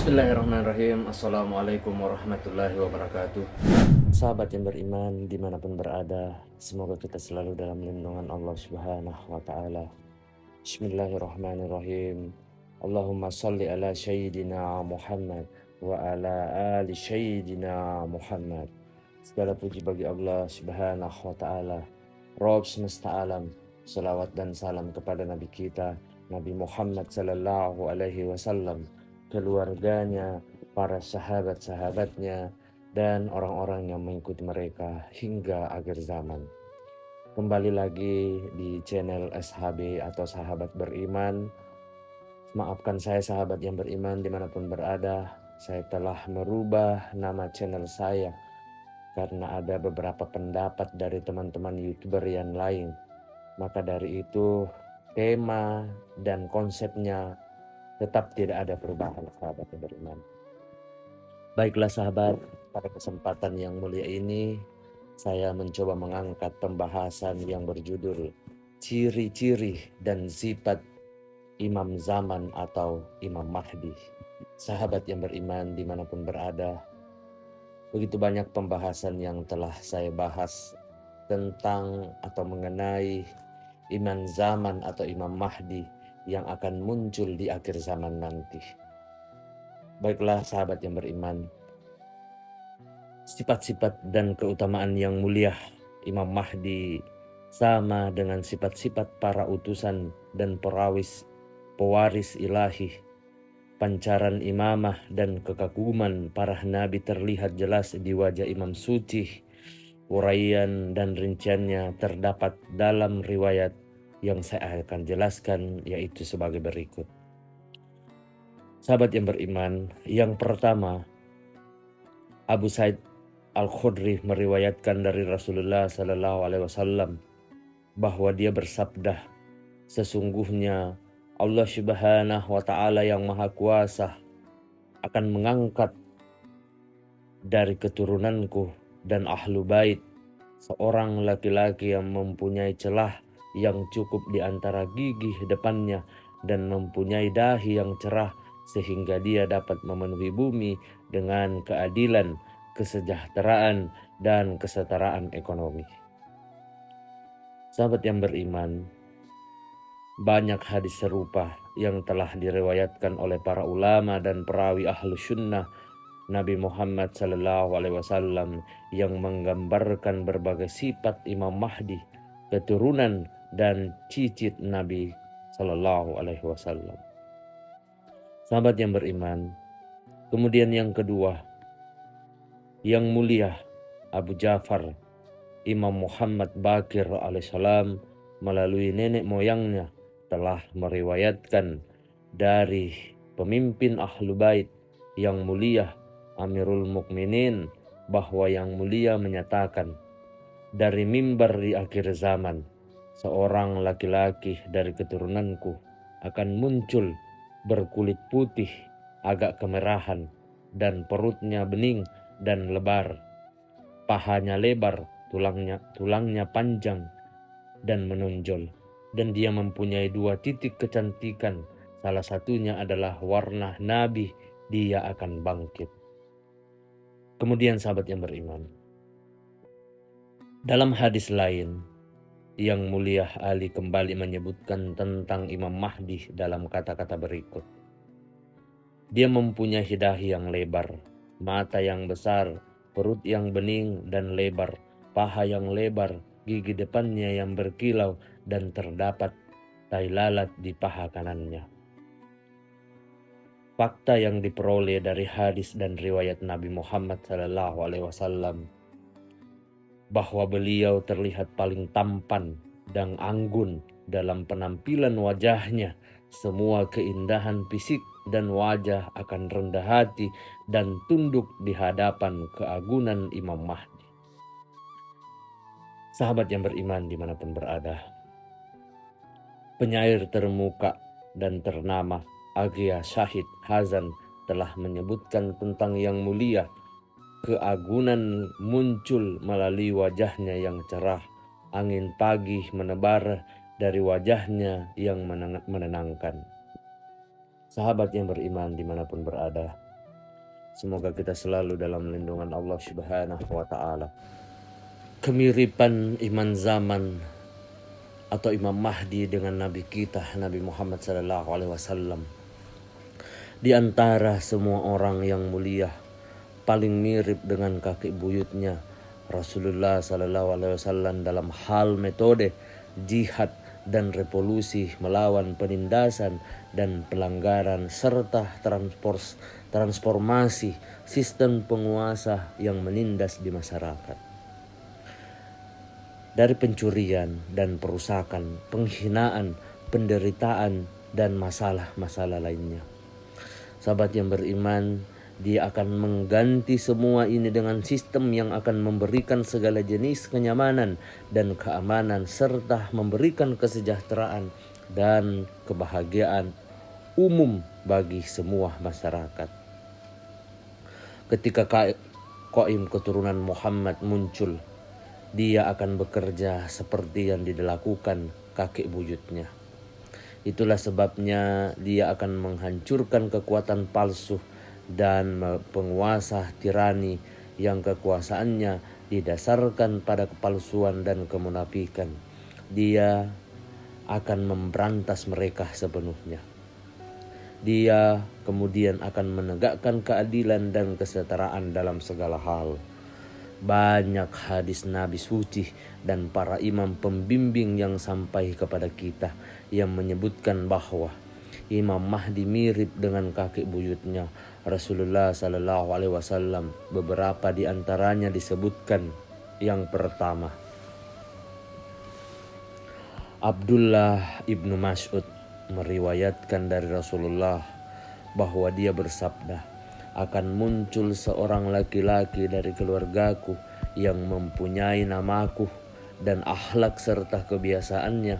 Bismillahirrahmanirrahim. Assalamualaikum warahmatullahi wabarakatuh. Sahabat yang beriman dimanapun berada, semoga kita selalu dalam lindungan Allah Subhanahu wa Ta'ala. Bismillahirrahmanirrahim. Allahumma salli ala Sayyidina Muhammad wa ala ali Sayyidina Muhammad. Segala puji bagi Allah Subhanahu wa Ta'ala, Rabb semesta alam. Salawat dan salam kepada Nabi kita, Nabi Muhammad sallallahu alaihi wasallam, keluarganya, para sahabat-sahabatnya, dan orang-orang yang mengikuti mereka hingga akhir zaman. Kembali lagi di channel SHB atau Sahabat Beriman. Maafkan saya sahabat yang beriman dimanapun berada, saya telah merubah nama channel saya karena ada beberapa pendapat dari teman-teman YouTuber yang lain. Maka dari itu tema dan konsepnya tetap tidak ada perubahan, sahabat yang beriman. Baiklah sahabat, pada kesempatan yang mulia ini saya mencoba mengangkat pembahasan yang berjudul ciri-ciri dan sifat Imam Zaman atau Imam Mahdi. Sahabat yang beriman dimanapun berada, begitu banyak pembahasan yang telah saya bahas tentang atau mengenai Imam Zaman atau Imam Mahdi yang akan muncul di akhir zaman nanti. Baiklah sahabat yang beriman, sifat-sifat dan keutamaan yang mulia Imam Mahdi sama dengan sifat-sifat para utusan dan pewaris ilahi. Pancaran imamah dan kekaguman para nabi terlihat jelas di wajah Imam Suci. Uraian dan rinciannya terdapat dalam riwayat yang saya akan jelaskan, yaitu sebagai berikut. Sahabat yang beriman, yang pertama, Abu Sa'id Al-Khudri meriwayatkan dari Rasulullah SAW bahwa dia bersabda, sesungguhnya Allah Subhanahu wa Ta'ala yang Maha Kuasa akan mengangkat dari keturunanku dan ahlu bait seorang laki-laki yang mempunyai celah yang cukup di antara gigi depannya dan mempunyai dahi yang cerah sehingga dia dapat memenuhi bumi dengan keadilan, kesejahteraan, dan kesetaraan ekonomi. Sahabat yang beriman, banyak hadis serupa yang telah diriwayatkan oleh para ulama dan perawi ahlu sunnah Nabi Muhammad SAW yang menggambarkan berbagai sifat Imam Mahdi, keturunan dan cicit Nabi SAW. Sahabat yang beriman, kemudian yang kedua, yang mulia Abu Ja'far Imam Muhammad Baqir alaihissalam melalui nenek moyangnya telah meriwayatkan dari pemimpin Ahlu Bait yang mulia Amirul Mukminin bahwa yang mulia menyatakan, dari mimbar di akhir zaman seorang laki-laki dari keturunanku akan muncul berkulit putih agak kemerahan dan perutnya bening dan lebar, pahanya lebar, tulangnya panjang dan menonjol, dan dia mempunyai 2 titik kecantikan, salah satunya adalah warna Nabi, dia akan bangkit. Kemudian sahabat yang beriman, dalam hadis lain yang mulia Ali kembali menyebutkan tentang Imam Mahdi dalam kata-kata berikut. Dia mempunyai dahi yang lebar, mata yang besar, perut yang bening dan lebar, paha yang lebar, gigi depannya yang berkilau, dan terdapat tai lalat di paha kanannya. Fakta yang diperoleh dari hadis dan riwayat Nabi Muhammad SAW bahwa beliau terlihat paling tampan dan anggun dalam penampilan wajahnya. Semua keindahan fisik dan wajah akan rendah hati dan tunduk di hadapan keagungan Imam Mahdi. Sahabat yang beriman dimanapun berada, penyair termuka dan ternama Agya Syahid Hazan telah menyebutkan tentang yang mulia, keagungan muncul melalui wajahnya yang cerah, angin pagi menebar dari wajahnya yang menenangkan. Sahabat yang beriman dimanapun berada, Semoga kita selalu dalam lindungan Allah Subhanahu wa Ta'ala. Kemiripan iman zaman atau Imam Mahdi dengan Nabi kita, Nabi Muhammad SAW, di antara semua orang yang mulia, paling mirip dengan kakek buyutnya Rasulullah SAW dalam hal metode jihad dan revolusi melawan penindasan dan pelanggaran serta transformasi sistem penguasa yang menindas di masyarakat. Dari pencurian dan perusakan, penghinaan, penderitaan, dan masalah-masalah lainnya. Sahabat yang beriman, dia akan mengganti semua ini dengan sistem yang akan memberikan segala jenis kenyamanan dan keamanan serta memberikan kesejahteraan dan kebahagiaan umum bagi semua masyarakat. Ketika Qaim keturunan Muhammad muncul, dia akan bekerja seperti yang dilakukan kakek buyutnya. Itulah sebabnya dia akan menghancurkan kekuatan palsu dan penguasa tirani yang kekuasaannya didasarkan pada kepalsuan dan kemunafikan. Dia akan memberantas mereka sepenuhnya. Dia kemudian akan menegakkan keadilan dan kesetaraan dalam segala hal. Banyak hadis Nabi suci dan para imam pembimbing yang sampai kepada kita yang menyebutkan bahwa Imam Mahdi mirip dengan kakek buyutnya Rasulullah SAW. Beberapa di antaranya disebutkan. Yang pertama, Abdullah ibnu Mas'ud meriwayatkan dari Rasulullah bahwa dia bersabda, akan muncul seorang laki-laki dari keluargaku yang mempunyai namaku dan akhlak serta kebiasaannya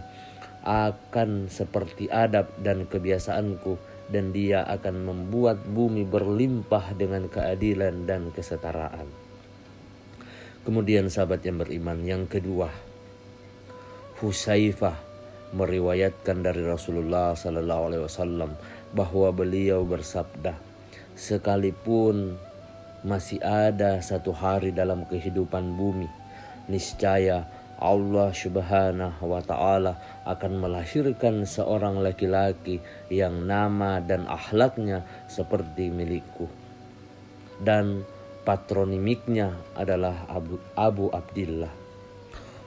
akan seperti adab dan kebiasaanku, dan dia akan membuat bumi berlimpah dengan keadilan dan kesetaraan. Kemudian sahabat yang beriman, yang kedua, Husaifah meriwayatkan dari Rasulullah SAW bahwa beliau bersabda, sekalipun masih ada satu hari dalam kehidupan bumi, niscaya Allah Subhanahu wa Ta'ala akan melahirkan seorang laki-laki yang nama dan akhlaknya seperti milikku, dan patronimiknya adalah Abu Abdillah.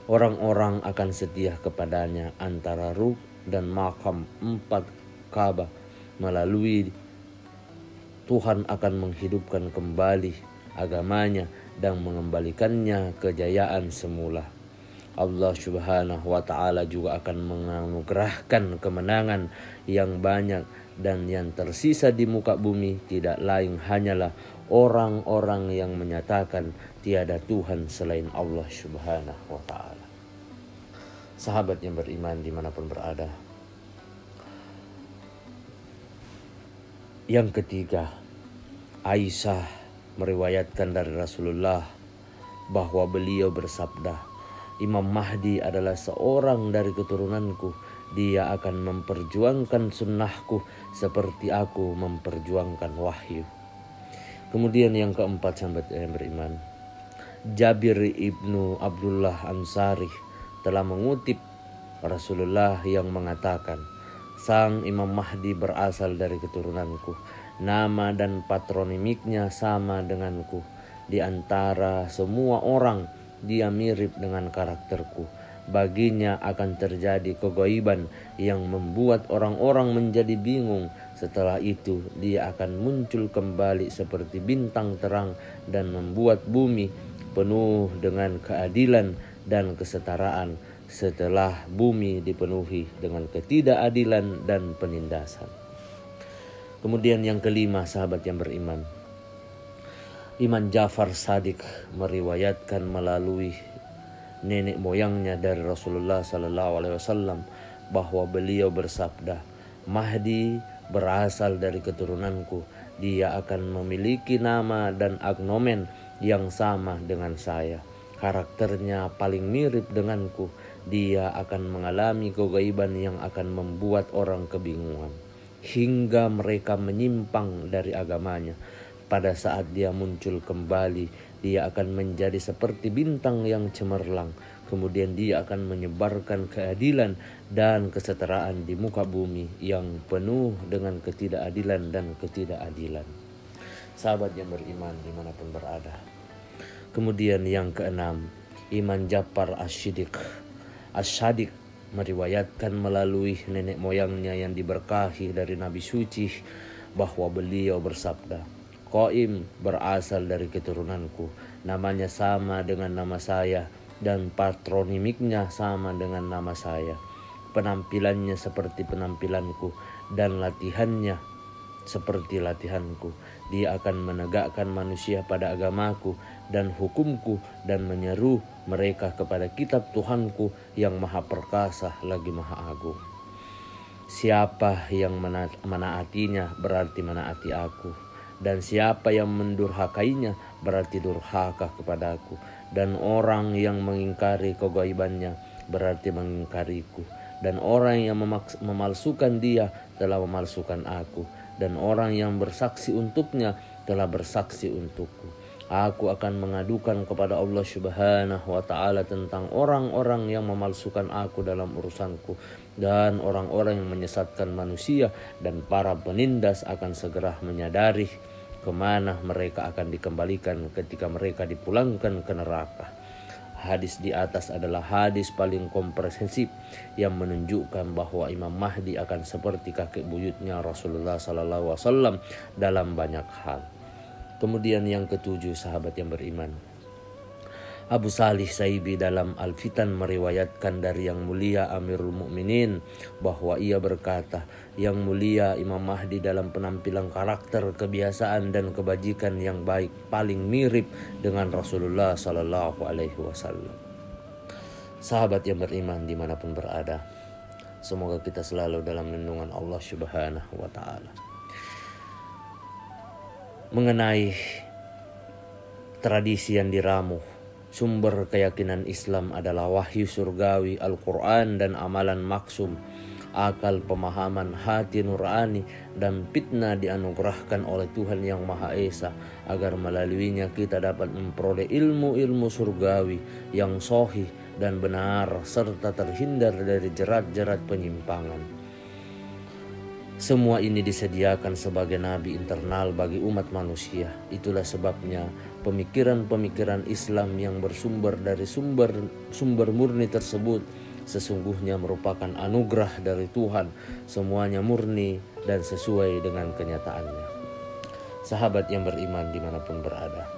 Orang-orang akan setia kepadanya antara ruh dan makam 4 Ka'bah. Melalui Tuhan akan menghidupkan kembali agamanya dan mengembalikannya kejayaan semula. Allah Subhanahu wa Ta'ala juga akan menganugerahkan kemenangan yang banyak, dan yang tersisa di muka bumi tidak lain hanyalah orang-orang yang menyatakan tiada Tuhan selain Allah Subhanahu wa Ta'ala. Sahabat yang beriman dimanapun berada, yang ketiga, Aisyah meriwayatkan dari Rasulullah bahwa beliau bersabda, Imam Mahdi adalah seorang dari keturunanku. Dia akan memperjuangkan sunnahku seperti aku memperjuangkan wahyu. Kemudian yang keempat, sahabat yang beriman, Jabir ibnu Abdullah Ansari telah mengutip Rasulullah yang mengatakan, sang Imam Mahdi berasal dari keturunanku. Nama dan patronimiknya sama denganku. Di antara semua orang, dia mirip dengan karakterku. Baginya akan terjadi kegaiban yang membuat orang-orang menjadi bingung. Setelah itu, dia akan muncul kembali seperti bintang terang dan membuat bumi penuh dengan keadilan dan kesetaraan setelah bumi dipenuhi dengan ketidakadilan dan penindasan. Kemudian yang kelima, sahabat yang beriman, Imam Ja'far Shadiq meriwayatkan melalui nenek moyangnya dari Rasulullah SAW bahwa beliau bersabda, Mahdi berasal dari keturunanku. Dia akan memiliki nama dan agnomen yang sama dengan saya. Karakternya paling mirip denganku. Dia akan mengalami kegaiban yang akan membuat orang kebingungan hingga mereka menyimpang dari agamanya. pada saat dia muncul kembali, dia akan menjadi seperti bintang yang cemerlang. Kemudian dia akan menyebarkan keadilan dan kesetaraan di muka bumi yang penuh dengan ketidakadilan dan ketidakadilan. Sahabat yang beriman dimanapun berada. Kemudian yang keenam, Imam Ja'far Asy-Shadiq meriwayatkan melalui nenek moyangnya yang diberkahi dari Nabi suci bahwa beliau bersabda, Qaim berasal dari keturunanku, namanya sama dengan nama saya dan patronimiknya sama dengan nama saya. Penampilannya seperti penampilanku dan latihannya seperti latihanku. Dia akan menegakkan manusia pada agamaku dan hukumku dan menyeru mereka kepada kitab Tuhanku yang maha perkasa lagi maha agung. Siapa yang menaatinya berarti menaati aku, dan siapa yang mendurhakainya berarti durhaka kepadaku, dan orang yang mengingkari kegaibannya berarti mengingkariku, dan orang yang memalsukan dia telah memalsukan aku, dan orang yang bersaksi untuknya telah bersaksi untukku. Aku akan mengadukan kepada Allah Subhanahu wa ta'ala tentang orang-orang yang memalsukan aku dalam urusanku, dan orang-orang yang menyesatkan manusia, dan para penindas akan segera menyadari kemana mereka akan dikembalikan ketika mereka dipulangkan ke neraka. Hadis di atas adalah hadis paling komprehensif yang menunjukkan bahwa Imam Mahdi akan seperti kakek buyutnya Rasulullah SAW dalam banyak hal. Kemudian yang ketujuh, sahabat yang beriman, Abu Salih Saibi dalam Al-Fitan meriwayatkan dari Yang Mulia Amirul Mukminin bahwa ia berkata, Yang Mulia Imam Mahdi dalam penampilan karakter, kebiasaan dan kebajikan yang baik paling mirip dengan Rasulullah SAW. Sahabat yang beriman dimanapun berada, semoga kita selalu dalam lindungan Allah Subhanahu wa ta'ala. Mengenai tradisi yang diramu, sumber keyakinan Islam adalah wahyu surgawi, Al-Quran dan amalan maksum, akal, pemahaman, hati nurani, dan fitnah dianugerahkan oleh Tuhan Yang Maha Esa agar melaluinya kita dapat memperoleh ilmu-ilmu surgawi yang sahih dan benar serta terhindar dari jerat-jerat penyimpangan. Semua ini disediakan sebagai nabi internal bagi umat manusia. Itulah sebabnya pemikiran-pemikiran Islam yang bersumber dari sumber murni tersebut sesungguhnya merupakan anugerah dari Tuhan. Semuanya murni dan sesuai dengan kenyataannya. Sahabat yang beriman dimanapun berada,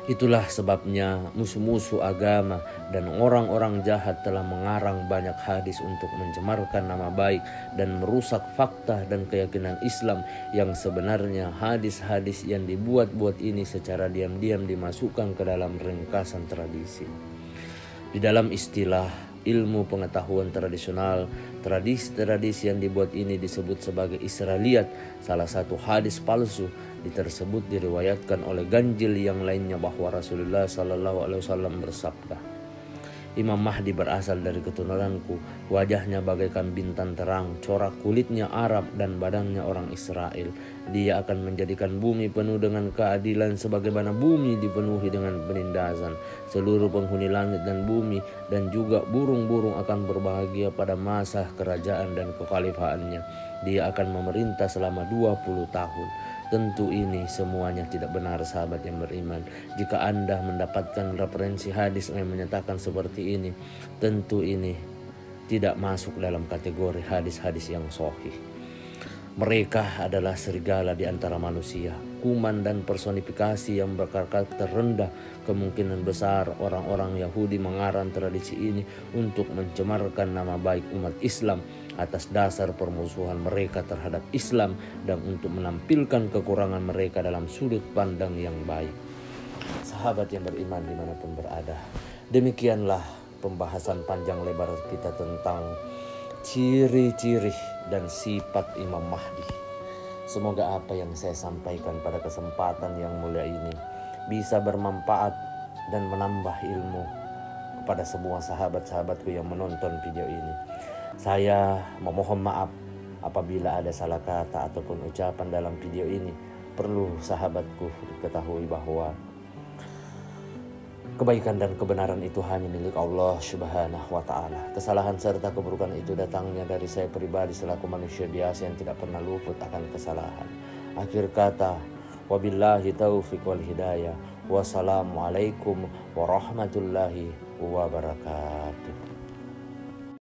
itulah sebabnya musuh-musuh agama dan orang-orang jahat telah mengarang banyak hadis untuk mencemarkan nama baik dan merusak fakta dan keyakinan Islam yang sebenarnya hadis-hadis yang dibuat-buat ini secara diam-diam dimasukkan ke dalam ringkasan tradisi. Di dalam istilah ilmu pengetahuan tradisional, tradisi-tradisi yang dibuat ini disebut sebagai Israiliyat. Salah satu hadis palsu tersebut diriwayatkan oleh ganjil yang lainnya bahwa Rasulullah SAW bersabda, Imam Mahdi berasal dari keturunanku, wajahnya bagaikan bintang terang, corak kulitnya Arab dan badannya orang Israel. Dia akan menjadikan bumi penuh dengan keadilan sebagaimana bumi dipenuhi dengan penindasan. Seluruh penghuni langit dan bumi dan juga burung-burung akan berbahagia pada masa kerajaan dan kekhalifaannya. Dia akan memerintah selama 20 tahun. Tentu ini semuanya tidak benar, sahabat yang beriman. Jika Anda mendapatkan referensi hadis yang menyatakan seperti ini, tentu ini tidak masuk dalam kategori hadis-hadis yang sahih. Mereka adalah serigala di antara manusia, kuman dan personifikasi yang berkarakter rendah. Kemungkinan besar orang-orang Yahudi mengarang tradisi ini untuk mencemarkan nama baik umat Islam atas dasar permusuhan mereka terhadap Islam dan untuk menampilkan kekurangan mereka dalam sudut pandang yang baik. Sahabat yang beriman dimanapun berada, demikianlah pembahasan panjang lebar kita tentang ciri-ciri dan sifat Imam Mahdi. Semoga apa yang saya sampaikan pada kesempatan yang mulia ini bisa bermanfaat dan menambah ilmu kepada semua sahabat-sahabatku yang menonton video ini. Saya memohon maaf apabila ada salah kata ataupun ucapan dalam video ini. perlu sahabatku diketahui bahwa kebaikan dan kebenaran itu hanya milik Allah Subhanahu wa Ta'ala. Kesalahan serta keburukan itu datangnya dari saya pribadi selaku manusia biasa yang tidak pernah luput akan kesalahan. Akhir kata, wabillahi taufiq wal hidayah. Wassalamualaikum warahmatullahi wabarakatuh.